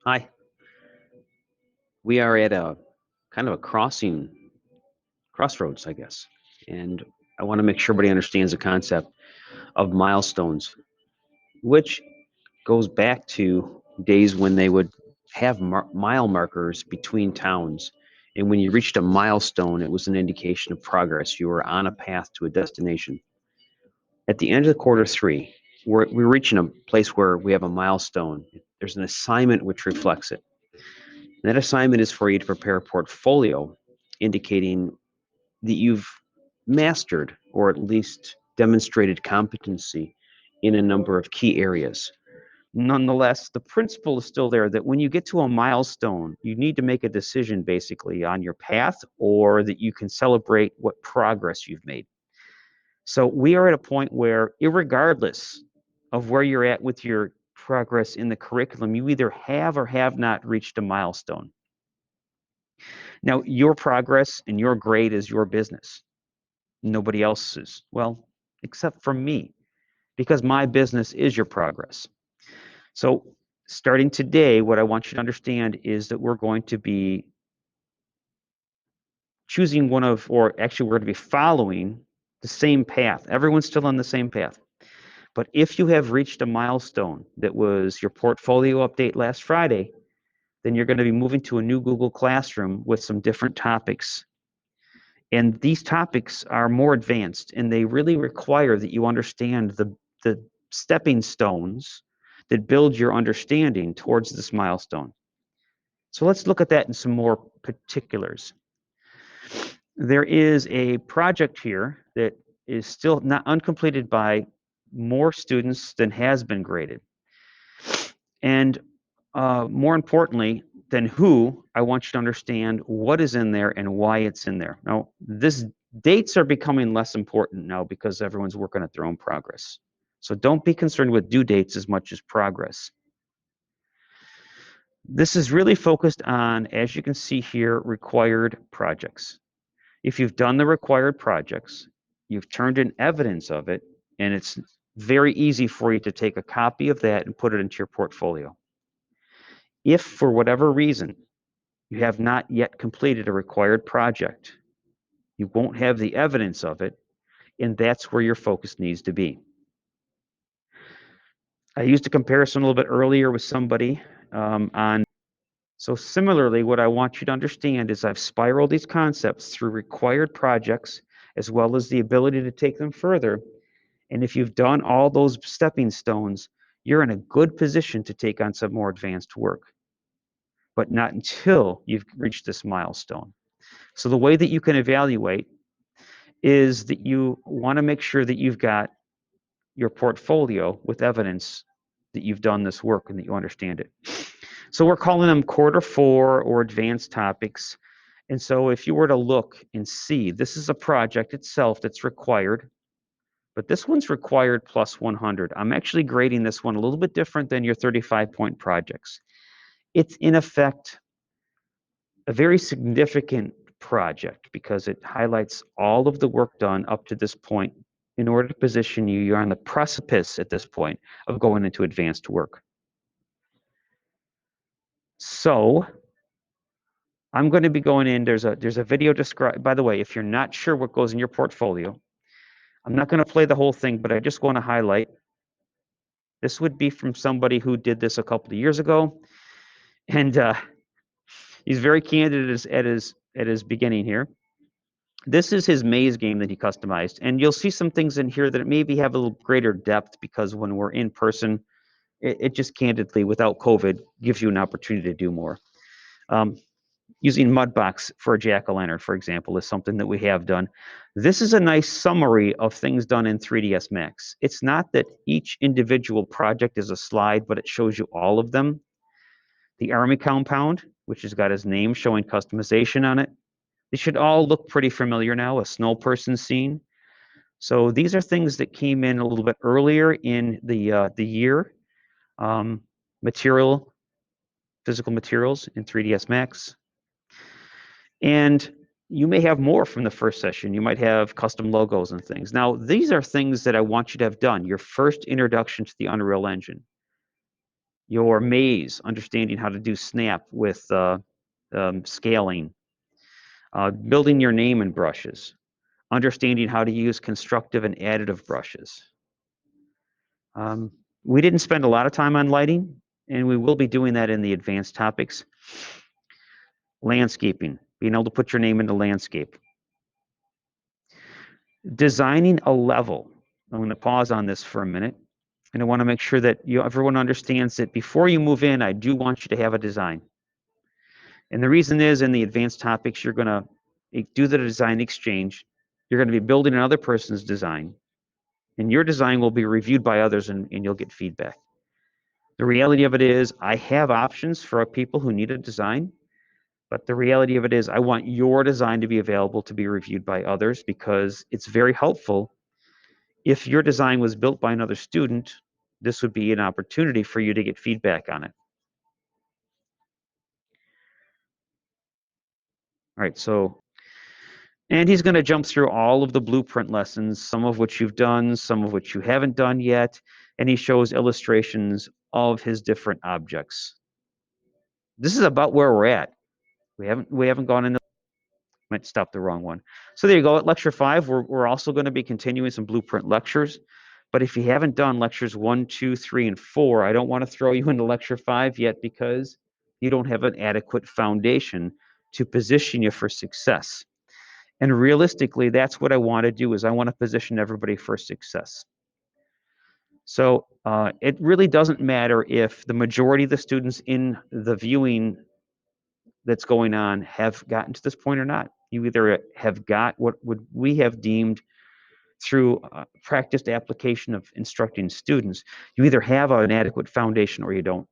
Hi, we are at a kind of a crossroads, I guess. And I want to make sure everybody understands the concept of milestones, which goes back to days when they would have mile markers between towns. And when you reached a milestone, it was an indication of progress. You were on a path to a destination. At the end of the quarter three, we're reaching a place where we have a milestone. There's an assignment which reflects it. And that assignment is for you to prepare a portfolio indicating that you've mastered or at least demonstrated competency in a number of key areas. Nonetheless, the principle is still there that when you get to a milestone, you need to make a decision basically on your path or that you can celebrate what progress you've made. So we are at a point where, irregardless of where you're at with your progress in the curriculum, you either have or have not reached a milestone. Now, your progress and your grade is your business. Nobody else's. Well, except for me, because my business is your progress. So starting today, what I want you to understand is that we're going to be choosing one of, or actually we're going to be following the same path. Everyone's still on the same path. But if you have reached a milestone that was your portfolio update last Friday, then you're going to be moving to a new Google Classroom with some different topics. And these topics are more advanced, and they really require that you understand the stepping stones that build your understanding towards this milestone. So let's look at that in some more particulars. There is a project here that is still not uncompleted by more students than has been graded. And more importantly than who, I want you to understand what is in there and why it's in there. Now, dates are becoming less important now because everyone's working at their own progress. So don't be concerned with due dates as much as progress. This is really focused on, as you can see here, required projects. If you've done the required projects, you've turned in evidence of it, and it's very easy for you to take a copy of that and put it into your portfolio. If, for whatever reason, you have not yet completed a required project, you won't have the evidence of it, and that's where your focus needs to be. I used a comparison a little bit earlier with somebody on. So similarly, what I want you to understand is I've spiraled these concepts through required projects as well as the ability to take them further. And if you've done all those stepping stones, you're in a good position to take on some more advanced work, but not until you've reached this milestone. So the way that you can evaluate is that you want to make sure that you've got your portfolio with evidence that you've done this work and that you understand it. So we're calling them quarter four or advanced topics. And so if you were to look and see, this is a project itself that's required, but this one's required plus 100. I'm actually grading this one a little bit different than your 35-point projects. It's in effect a very significant project because it highlights all of the work done up to this point in order to position you. You're on the precipice at this point of going into advanced work. So I'm going to be going in. There's a video described. By the way, if you're not sure what goes in your portfolio, I'm not going to play the whole thing, but I just want to highlight. This would be from somebody who did this a couple of years ago, and he's very candid at his beginning here. This is his maze game that he customized, and you'll see some things in here that maybe have a little greater depth because when we're in person, it just candidly, without COVID, gives you an opportunity to do more. Using Mudbox for a jack-o'-lantern, for example, is something that we have done. This is a nice summary of things done in 3ds Max. It's not that each individual project is a slide, but it shows you all of them. The Army compound, which has got his name showing customization on it. They should all look pretty familiar now, a snow person scene. So these are things that came in a little bit earlier in the year. Physical materials in 3ds Max. And you may have more from the first session. You might have custom logos and things. Now, these are things that I want you to have done, your first introduction to the Unreal Engine. your maze, understanding how to do snap with scaling, building your name in brushes, understanding how to use constructive and additive brushes. We didn't spend a lot of time on lighting, and we will be doing that in the advanced topics. Landscaping, being able to put your name into landscape. Designing a level. I'm going to pause on this for a minute, and I want to make sure that everyone understands that before you move in, I do want you to have a design. And the reason is, in the advanced topics, you're going to do the design exchange. You're going to be building another person's design, and your design will be reviewed by others, and you'll get feedback. The reality of it is, I have options for people who need a design, but the reality of it is, I want your design to be available to be reviewed by others, because it's very helpful. If your design was built by another student, this would be an opportunity for you to get feedback on it. All right, so, and he's going to jump through all of the blueprint lessons, some of which you've done, some of which you haven't done yet, and he shows illustrations of his different objects. This is about where we're at. We haven't gone into, might stop the wrong one. So there you go. At lecture 5, we're also going to be continuing some blueprint lectures. But if you haven't done lectures 1, 2, 3, and 4, I don't want to throw you into lecture 5 yet, because you don't have an adequate foundation to position you for success. And realistically, that's what I want to do, is I want to position everybody for success. So it really doesn't matter if the majority of the students in the viewing that's going on have gotten to this point or not. You either have got what we have deemed through practiced application of instructing students, you either have an adequate foundation or you don't.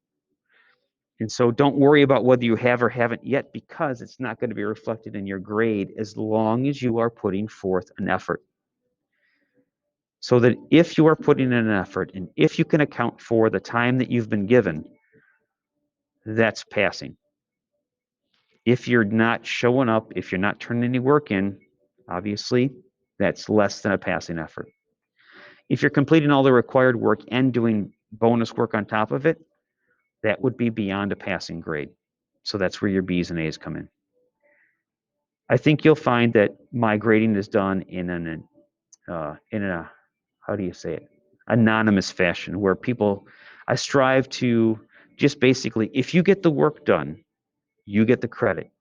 And so don't worry about whether you have or haven't yet, because it's not going to be reflected in your grade as long as you are putting forth an effort. So that if you are putting in an effort, and if you can account for the time that you've been given, that's passing. If you're not showing up, if you're not turning any work in, obviously, that's less than a passing effort. If you're completing all the required work and doing bonus work on top of it, that would be beyond a passing grade. So that's where your B's and A's come in. I think you'll find that my grading is done in a how do you say it, anonymous fashion, where I strive to just basically, if you get the work done, you get the credit.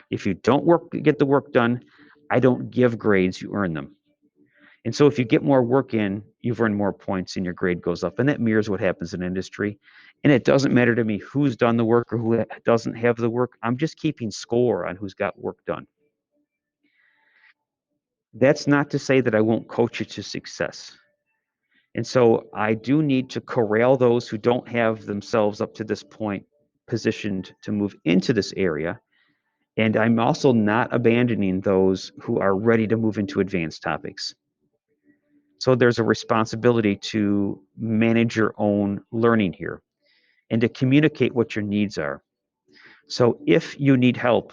If you don't get the work done, I don't give grades, you earn them. And so if you get more work in, you've earned more points and your grade goes up. And that mirrors what happens in industry. And it doesn't matter to me who's done the work or who doesn't have the work. I'm just keeping score on who's got work done. That's not to say that I won't coach you to success. And so I do need to corral those who don't have themselves up to this point positioned to move into this area. And I'm also not abandoning those who are ready to move into advanced topics. So there's a responsibility to manage your own learning here and to communicate what your needs are. So if you need help,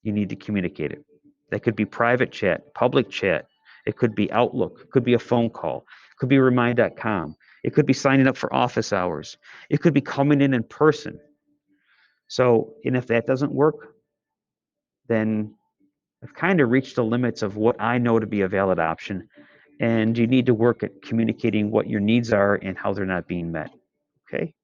you need to communicate it. That could be private chat, public chat. It could be Outlook. It could be a phone call. It could be remind.com. It could be signing up for office hours. It could be coming in person. So, and if that doesn't work, then I've kind of reached the limits of what I know to be a valid option. And you need to work at communicating what your needs are and how they're not being met. Okay?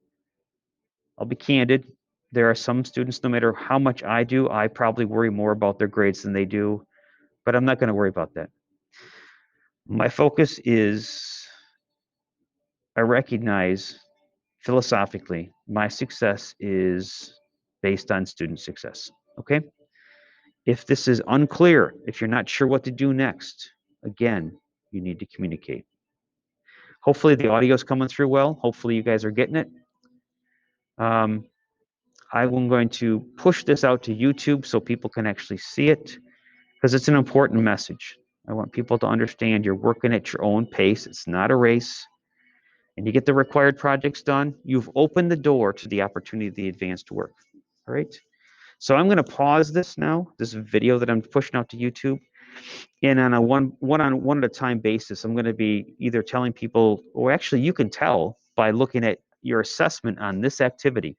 I'll be candid. There are some students, no matter how much I do, I probably worry more about their grades than they do, but I'm not going to worry about that. My focus is, I recognize philosophically, my success is based on student success. Okay? If this is unclear, if you're not sure what to do next, again, you need to communicate. Hopefully the audio is coming through well. Hopefully you guys are getting it. I'm going to push this out to YouTube so people can actually see it, because it's an important message. I want people to understand you're working at your own pace. It's not a race. And you get the required projects done, you've opened the door to the opportunity of the advanced work. All right? So I'm going to pause this now, this video that I'm pushing out to YouTube. And on a one at a time basis, I'm going to be either telling people, or actually you can tell by looking at your assessment on this activity,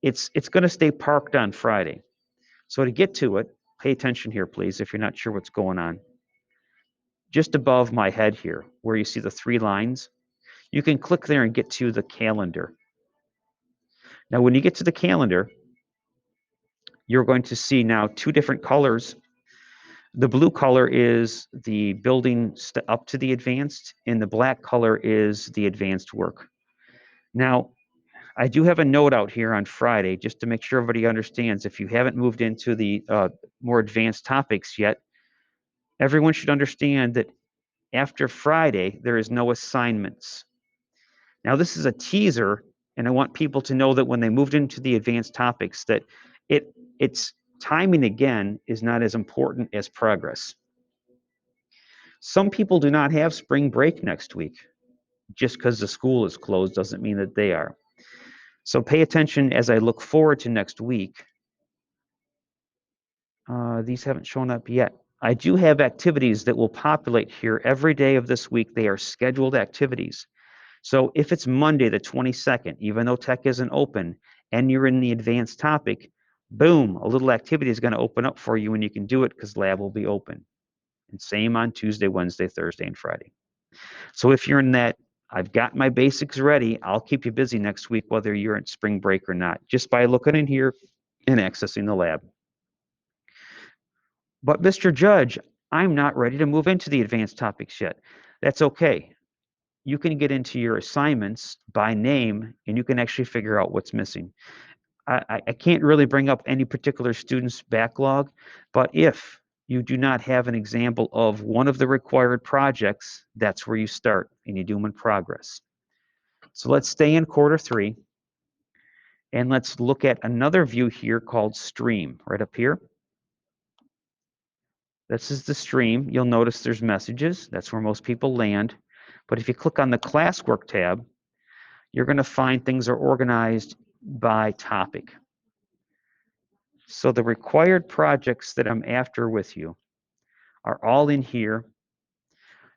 it's going to stay parked on Friday. So to get to it, pay attention here, please, if you're not sure what's going on. Just above my head here, where you see the 3 lines, you can click there and get to the calendar. Now, when you get to the calendar, you're going to see now 2 different colors. The blue color is the building up to the advanced, and the black color is the advanced work. Now, I do have a note out here on Friday just to make sure everybody understands. If you haven't moved into the more advanced topics yet, everyone should understand that after Friday, there is no assignments. Now, this is a teaser, and I want people to know that when they moved into the advanced topics, that it's timing again is not as important as progress. Some people do not have spring break next week. Just because the school is closed doesn't mean that they are. So pay attention as I look forward to next week. These haven't shown up yet. I do have activities that will populate here every day of this week. They are scheduled activities. So if it's Monday the 22nd, even though tech isn't open, and you're in the advanced topic, boom, a little activity is going to open up for you and you can do it because lab will be open. And same on Tuesday, Wednesday, Thursday, and Friday. So if you're in that, I've got my basics ready, I'll keep you busy next week, whether you're in spring break or not, just by looking in here and accessing the lab. But Mr. Judge, I'm not ready to move into the advanced topics yet. That's okay. You can get into your assignments by name and you can actually figure out what's missing. I can't really bring up any particular student's backlog, but if you do not have an example of one of the required projects, that's where you start and you do them in progress. So let's stay in quarter 3 and let's look at another view here called stream right up here. This is the stream. You'll notice there's messages. That's where most people land. But if you click on the classwork tab, you're going to find things are organized by topic. So the required projects that I'm after with you are all in here.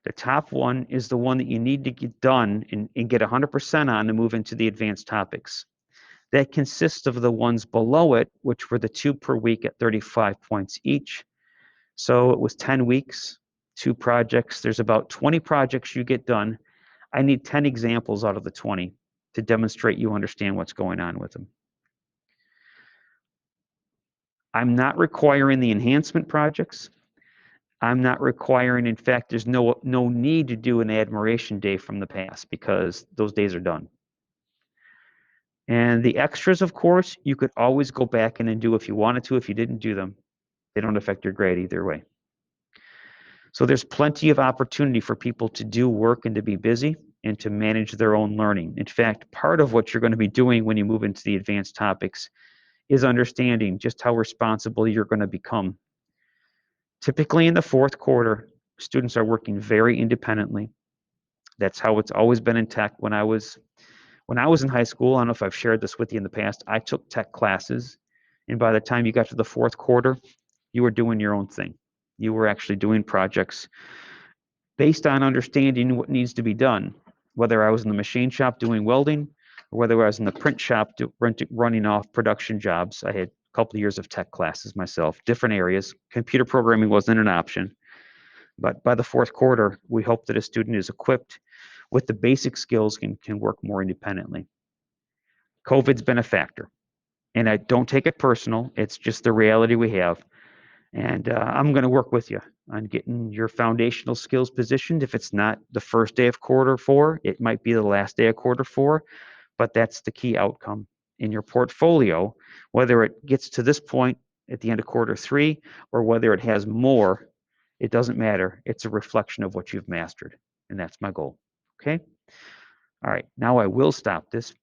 The top one is the one that you need to get done and get 100% on to move into the advanced topics. That consists of the ones below it, which were the 2 per week at 35 points each. So it was 10 weeks, 2 projects. There's about 20 projects you get done. I need 10 examples out of the 20 to demonstrate you understand what's going on with them. I'm not requiring the enhancement projects. I'm not requiring, in fact, there's no need to do an admiration day from the past because those days are done. And the extras, of course, you could always go back in and do if you wanted to. If you didn't do them, they don't affect your grade either way. So there's plenty of opportunity for people to do work and to be busy and to manage their own learning. In fact, part of what you're going to be doing when you move into the advanced topics is understanding just how responsible you're going to become. Typically in the 4th quarter, students are working very independently. That's how it's always been in tech. When I was in high school, I don't know if I've shared this with you in the past, I took tech classes, and by the time you got to the 4th quarter, you were doing your own thing. You were actually doing projects based on understanding what needs to be done, whether I was in the machine shop doing welding or whether I was in the print shop running off production jobs. I had a couple of years of tech classes myself, different areas. Computer programming wasn't an option. But by the 4th quarter, we hope that a student is equipped with the basic skills and can work more independently. COVID's been a factor, and I don't take it personal. It's just the reality we have. And I'm going to work with you on getting your foundational skills positioned. If it's not the first day of quarter 4, it might be the last day of quarter 4, but that's the key outcome in your portfolio, whether it gets to this point at the end of quarter 3 or whether it has more. It doesn't matter. It's a reflection of what you've mastered, and that's my goal. Okay? All right, now I will stop this